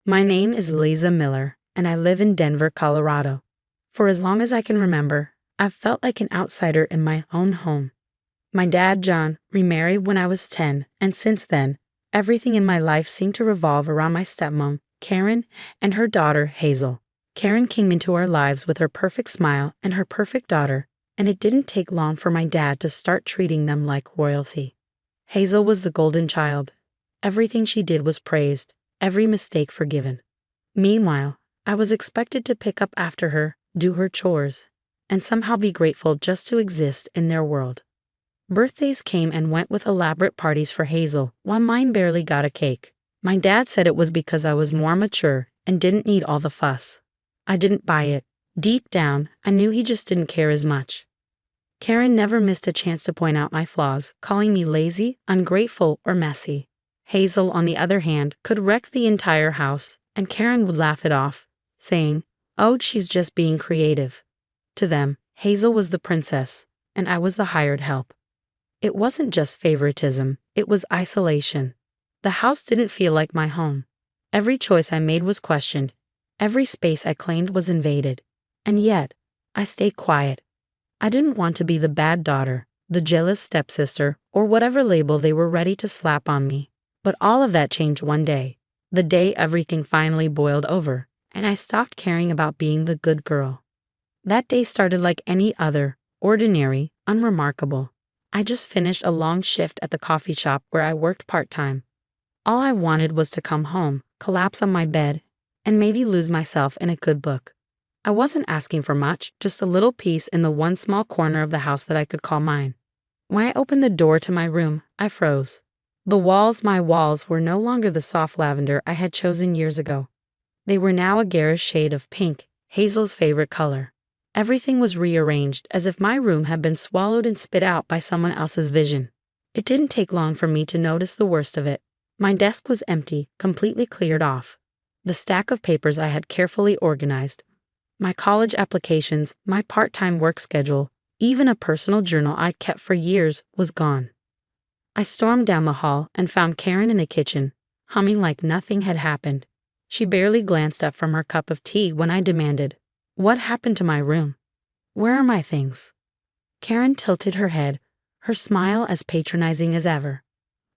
My name is Lisa Miller, and I live in Denver, Colorado. For as long as I can remember, I've felt like an outsider in my own home. My dad, John, remarried when I was 10, and since then, everything in my life seemed to revolve around my stepmom, Karen, and her daughter, Hazel. Karen came into our lives with her perfect smile and her perfect daughter, and it didn't take long for my dad to start treating them like royalty. Hazel was the golden child. Everything she did was praised, every mistake forgiven. Meanwhile, I was expected to pick up after her, do her chores, and somehow be grateful just to exist in their world. Birthdays came and went with elaborate parties for Hazel, while mine barely got a cake. My dad said it was because I was more mature and didn't need all the fuss. I didn't buy it. Deep down, I knew he just didn't care as much. Karen never missed a chance to point out my flaws, calling me lazy, ungrateful, or messy. Hazel, on the other hand, could wreck the entire house, and Karen would laugh it off, saying, "Oh, she's just being creative." To them, Hazel was the princess, and I was the hired help. It wasn't just favoritism, it was isolation. The house didn't feel like my home. Every choice I made was questioned. Every space I claimed was invaded. And yet, I stayed quiet. I didn't want to be the bad daughter, the jealous stepsister, or whatever label they were ready to slap on me. But all of that changed one day, the day everything finally boiled over, and I stopped caring about being the good girl. That day started like any other, ordinary, unremarkable. I just finished a long shift at the coffee shop where I worked part-time. All I wanted was to come home, collapse on my bed, and maybe lose myself in a good book. I wasn't asking for much, just a little peace in the one small corner of the house that I could call mine. When I opened the door to my room, I froze. My walls, were no longer the soft lavender I had chosen years ago. They were now a garish shade of pink, Hazel's favorite color. Everything was rearranged as if my room had been swallowed and spit out by someone else's vision. It didn't take long for me to notice the worst of it. My desk was empty, completely cleared off. The stack of papers I had carefully organized. My college applications, my part-time work schedule, even a personal journal I'd kept for years, was gone. I stormed down the hall and found Karen in the kitchen, humming like nothing had happened. She barely glanced up from her cup of tea when I demanded, "What happened to my room? Where are my things?" Karen tilted her head, her smile as patronizing as ever.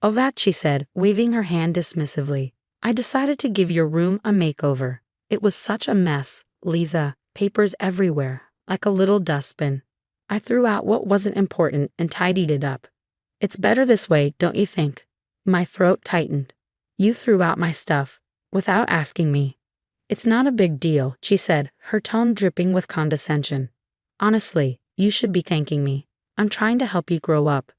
"Oh, that," she said, waving her hand dismissively. "I decided to give your room a makeover. It was such a mess, Lisa, papers everywhere, like a little dustbin. I threw out what wasn't important and tidied it up. It's better this way, don't you think?" My throat tightened. "You threw out my stuff, without asking me." "It's not a big deal," she said, her tone dripping with condescension. "Honestly, you should be thanking me. I'm trying to help you grow up."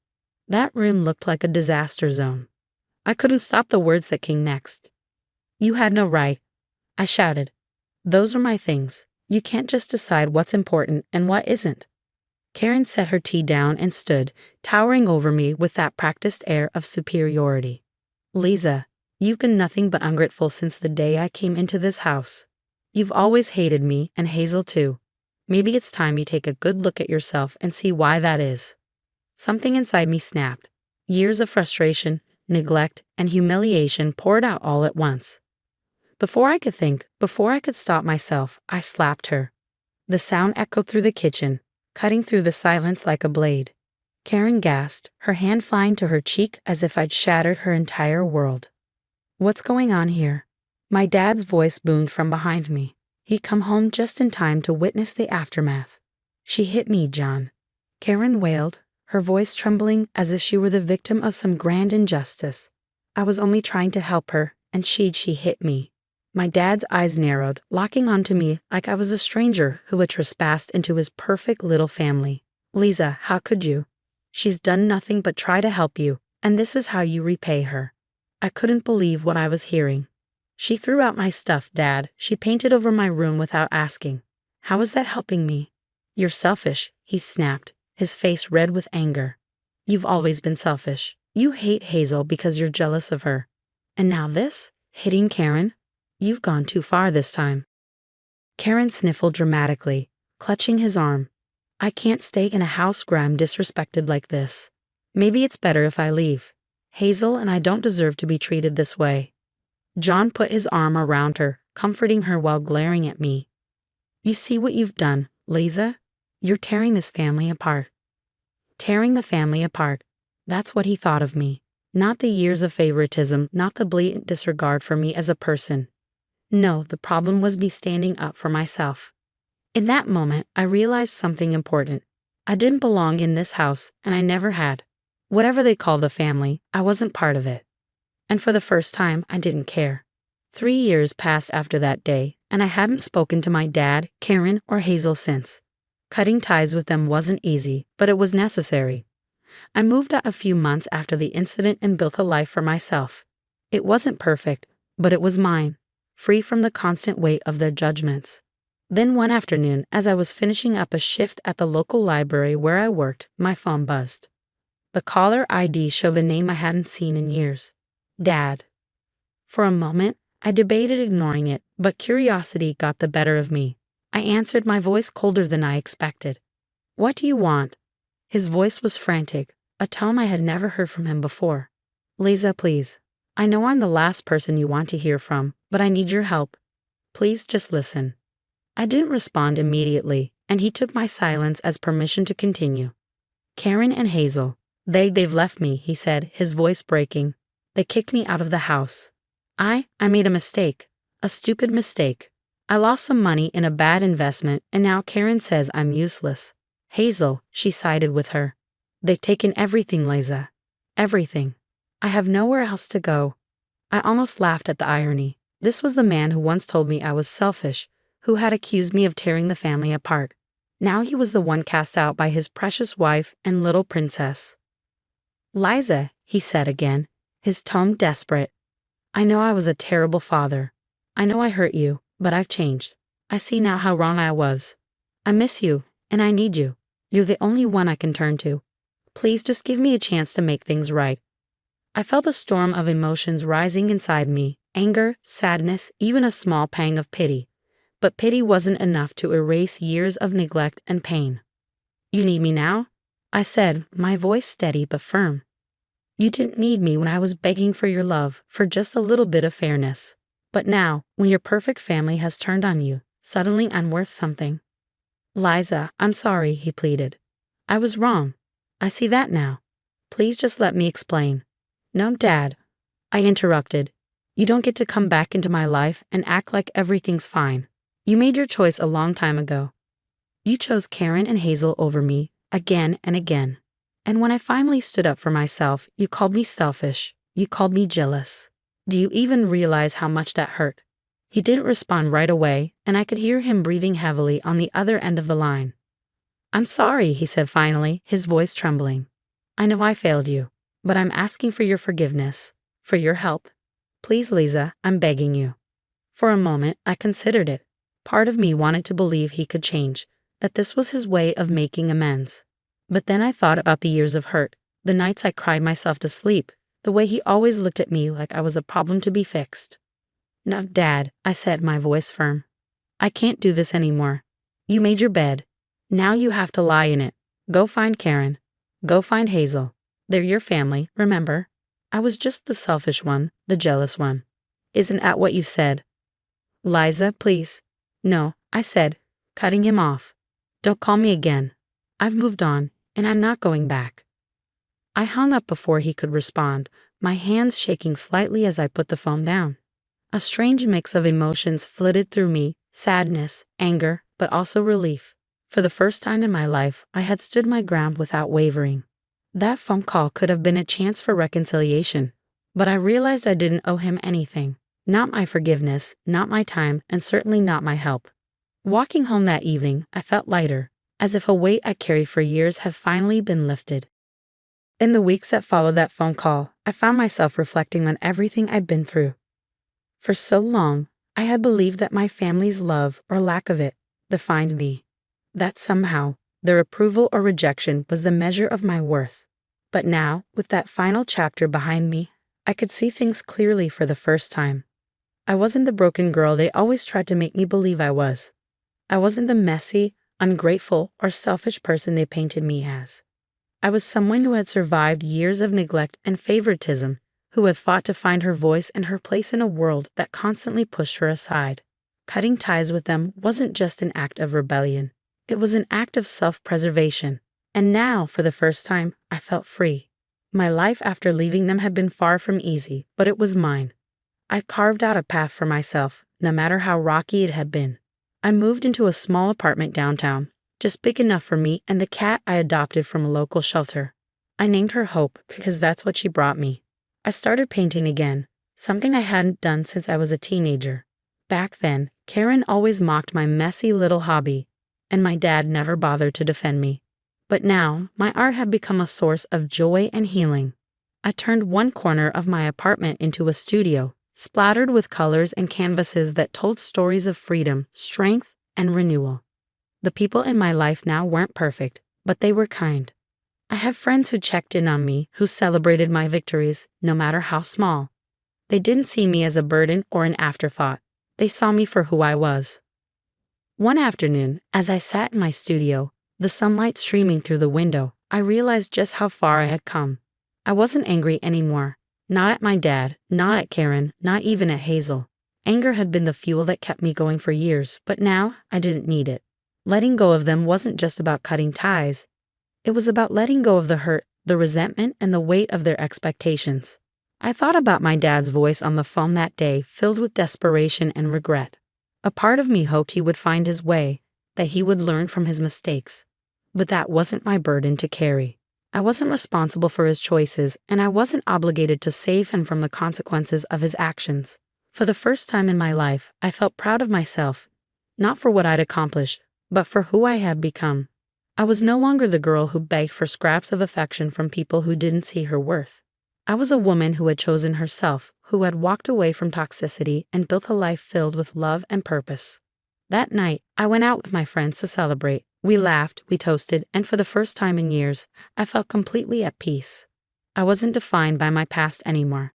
That room looked like a disaster zone. I couldn't stop the words that came next. "You had no right," I shouted. "Those are my things. You can't just decide what's important and what isn't." Karen set her tea down and stood, towering over me with that practiced air of superiority. "Lisa, you've been nothing but ungrateful since the day I came into this house. You've always hated me and Hazel too. Maybe it's time you take a good look at yourself and see why that is." Something inside me snapped. Years of frustration, neglect, and humiliation poured out all at once. Before I could think, before I could stop myself, I slapped her. The sound echoed through the kitchen, cutting through the silence like a blade. Karen gasped, her hand flying to her cheek as if I'd shattered her entire world. "What's going on here?" My dad's voice boomed from behind me. He'd come home just in time to witness the aftermath. "She hit me, John," Karen wailed, her voice trembling as if she were the victim of some grand injustice. "I was only trying to help her, and she hit me." My dad's eyes narrowed, locking onto me like I was a stranger who had trespassed into his perfect little family. "Lisa, how could you? She's done nothing but try to help you, and this is how you repay her." I couldn't believe what I was hearing. "She threw out my stuff, Dad. She painted over my room without asking. How is that helping me?" "You're selfish," he snapped, his face red with anger. "You've always been selfish. You hate Hazel because you're jealous of her. And now this? Hitting Karen? You've gone too far this time." Karen sniffled dramatically, clutching his arm. "I can't stay in a house where I'm disrespected like this. Maybe it's better if I leave. Hazel and I don't deserve to be treated this way." John put his arm around her, comforting her while glaring at me. You see what you've done, Liza? You're tearing this family apart. Tearing the family apart. That's what he thought of me. Not the years of favoritism, not the blatant disregard for me as a person. No, the problem was me standing up for myself. In that moment, I realized something important. I didn't belong in this house, and I never had. Whatever they call the family, I wasn't part of it. And for the first time, I didn't care. 3 years passed after that day, and I hadn't spoken to my dad, Karen, or Hazel since. Cutting ties with them wasn't easy, but it was necessary. I moved out a few months after the incident and built a life for myself. It wasn't perfect, but it was mine, free from the constant weight of their judgments. Then one afternoon, as I was finishing up a shift at the local library where I worked, my phone buzzed. The caller ID showed a name I hadn't seen in years. Dad. For a moment, I debated ignoring it, but curiosity got the better of me. I answered, my voice colder than I expected. What do you want? His voice was frantic, a tone I had never heard from him before. Liza, please. I know I'm the last person you want to hear from, but I need your help. Please just listen. I didn't respond immediately, and he took my silence as permission to continue. Karen and Hazel. They've left me, he said, his voice breaking. They kicked me out of the house. I made a mistake. A stupid mistake. I lost some money in a bad investment, and now Karen says I'm useless. Hazel, she sided with her. They've taken everything, Liza. Everything. I have nowhere else to go. I almost laughed at the irony. This was the man who once told me I was selfish, who had accused me of tearing the family apart. Now he was the one cast out by his precious wife and little princess. Liza, he said again, his tone desperate. I know I was a terrible father. I know I hurt you, but I've changed. I see now how wrong I was. I miss you, and I need you. You're the only one I can turn to. Please just give me a chance to make things right. I felt a storm of emotions rising inside me, anger, sadness, even a small pang of pity. But pity wasn't enough to erase years of neglect and pain. You need me now? I said, my voice steady but firm. You didn't need me when I was begging for your love, for just a little bit of fairness. But now, when your perfect family has turned on you, suddenly I'm worth something. Liza, I'm sorry, he pleaded. I was wrong. I see that now. Please just let me explain. No, Dad, I interrupted. You don't get to come back into my life and act like everything's fine. You made your choice a long time ago. You chose Karen and Hazel over me, again and again. And when I finally stood up for myself, you called me selfish. You called me jealous. Do you even realize how much that hurt? He didn't respond right away, and I could hear him breathing heavily on the other end of the line. I'm sorry, he said finally, his voice trembling. I know I failed you, but I'm asking for your forgiveness, for your help. Please, Liza, I'm begging you. For a moment, I considered it. Part of me wanted to believe he could change, that this was his way of making amends. But then I thought about the years of hurt, the nights I cried myself to sleep, the way he always looked at me like I was a problem to be fixed. No, Dad, I said, my voice firm. I can't do this anymore. You made your bed. Now you have to lie in it. Go find Karen. Go find Hazel. They're your family, remember? I was just the selfish one, the jealous one. Isn't that what you said? Liza, please. No, I said, cutting him off. Don't call me again. I've moved on, and I'm not going back. I hung up before he could respond, my hands shaking slightly as I put the phone down. A strange mix of emotions flitted through me, sadness, anger, but also relief. For the first time in my life, I had stood my ground without wavering. That phone call could have been a chance for reconciliation, but I realized I didn't owe him anything. Not my forgiveness, not my time, and certainly not my help. Walking home that evening, I felt lighter, as if a weight I carried for years had finally been lifted. In the weeks that followed that phone call, I found myself reflecting on everything I'd been through. For so long, I had believed that my family's love, or lack of it, defined me. That somehow, their approval or rejection was the measure of my worth. But now, with that final chapter behind me, I could see things clearly for the first time. I wasn't the broken girl they always tried to make me believe I was. I wasn't the messy, ungrateful, or selfish person they painted me as. I was someone who had survived years of neglect and favoritism, who had fought to find her voice and her place in a world that constantly pushed her aside. Cutting ties with them wasn't just an act of rebellion. It was an act of self-preservation. And now, for the first time, I felt free. My life after leaving them had been far from easy, but it was mine. I carved out a path for myself, no matter how rocky it had been. I moved into a small apartment downtown, just big enough for me and the cat I adopted from a local shelter. I named her Hope because that's what she brought me. I started painting again, something I hadn't done since I was a teenager. Back then, Karen always mocked my messy little hobby, and my dad never bothered to defend me. But now, my art had become a source of joy and healing. I turned one corner of my apartment into a studio, splattered with colors and canvases that told stories of freedom, strength, and renewal. The people in my life now weren't perfect, but they were kind. I had friends who checked in on me, who celebrated my victories, no matter how small. They didn't see me as a burden or an afterthought. They saw me for who I was. One afternoon, as I sat in my studio, the sunlight streaming through the window, I realized just how far I had come. I wasn't angry anymore. Not at my dad, not at Karen, not even at Hazel. Anger had been the fuel that kept me going for years, but now I didn't need it. Letting go of them wasn't just about cutting ties. It was about letting go of the hurt, the resentment, and the weight of their expectations. I thought about my dad's voice on the phone that day, filled with desperation and regret. A part of me hoped he would find his way, that he would learn from his mistakes. But that wasn't my burden to carry. I wasn't responsible for his choices, and I wasn't obligated to save him from the consequences of his actions. For the first time in my life, I felt proud of myself, not for what I'd accomplished, but for who I had become. I was no longer the girl who begged for scraps of affection from people who didn't see her worth. I was a woman who had chosen herself, who had walked away from toxicity and built a life filled with love and purpose. That night, I went out with my friends to celebrate. We laughed, we toasted, and for the first time in years, I felt completely at peace. I wasn't defined by my past anymore.